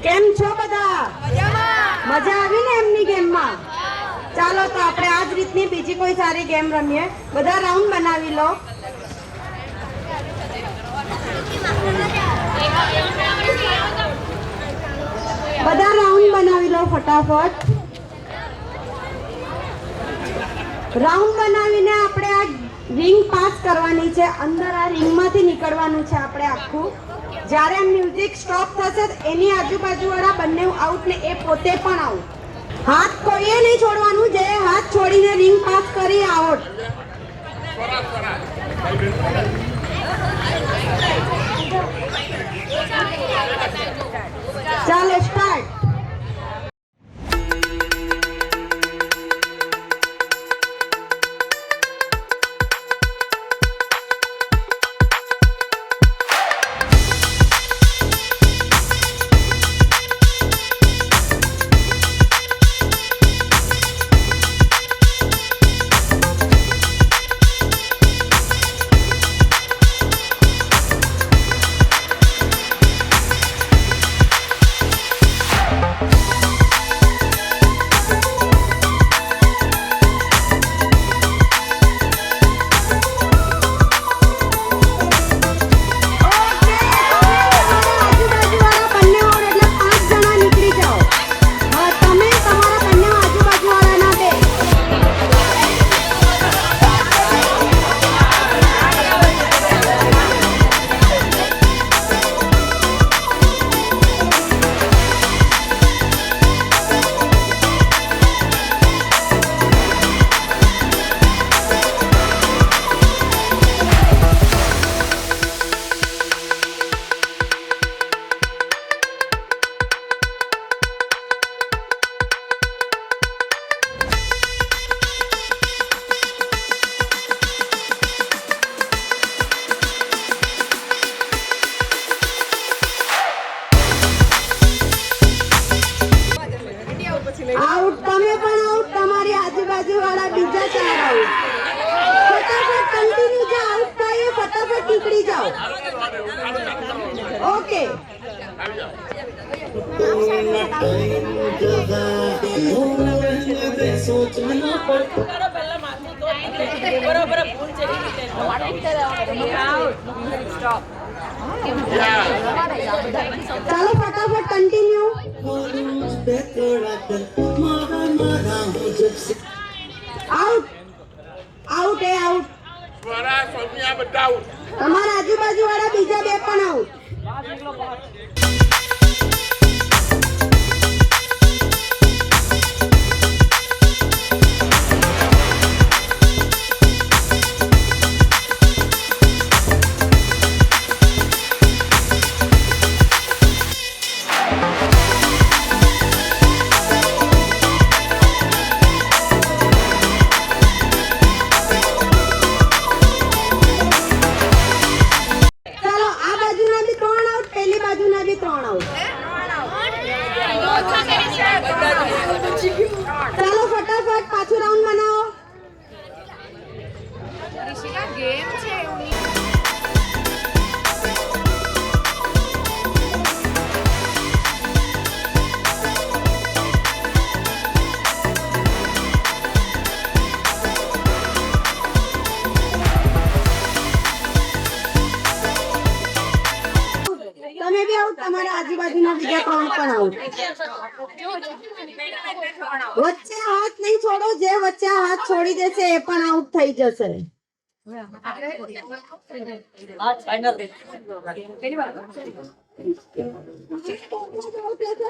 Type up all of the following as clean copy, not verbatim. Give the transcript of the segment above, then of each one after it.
કેમ છો બધા? મજા આવી ને એમની ગેમમાં? ચાલો તો આપણે આ જ રીતની બીજી કોઈ સારી ગેમ રમીએ. બધા રાઉન્ડ બનાવી લો. બધા રાઉન્ડ બનાવી લો ફટાફટ. રાઉન્ડ બનાવીને આપણે આ રિંગ પાસ કરવાની છે. અંદર આ રિંગમાંથી નીકળવાનું છે આપણે આખું. જ્યારે મ્યુઝિક સ્ટોપ થશે એની આજુબાજુવાળા બંને આઉટ ને એ પોતે પણ આઉટ. હાથ કોઈએ નહીં છોડવાનું. જે હાથ છોડીને રિંગ પાસ કરી આઉટ. ચાલો સ્ટાર્ટ. આઉટ. તમે પણ આઉટ. તમારી આજુબાજુ વાળા બીજા 4 આઉટ. ફટાફટ કન્ટિન્યુ. જે આઉટ થાય ફટાફટ નીકળી જાઓ. ઓકે. ચાલો ફટાફટ કન્ટિન્યુ. આઉટ. આઉટ એ આઉટ. તમારા આજુબાજુ વાળા બીજા 2 પણ આઉટ. ચાલો ફટાફટ પાછું રાઉન્ડ બનાવો. ગેમ છે તમે બી આઉટ. તમારા આજુબાજુના બીજા 3 પણ આઉટ. વચ્ચે હાથ નહીં છોડો. જે વચ્ચે હાથ છોડી દેશે એ પણ આઉટ થઈ જશે.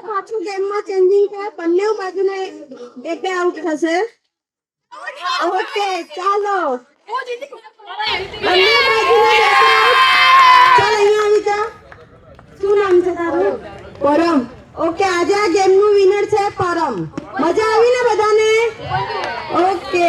પાછું ગેમમાં ચેન્જિંગ થાય. બંને બાજુના 2 આઉટ થશે. ઓકે ચાલો. બંને બાજુના 2 ચાલ અહીંયા આવી જા. શું નામ છે તારું? પરમ. ઓકે આજે આ ગેમનું વિનર છે પરમ. મજા આવી ને બધાને? ઓકે.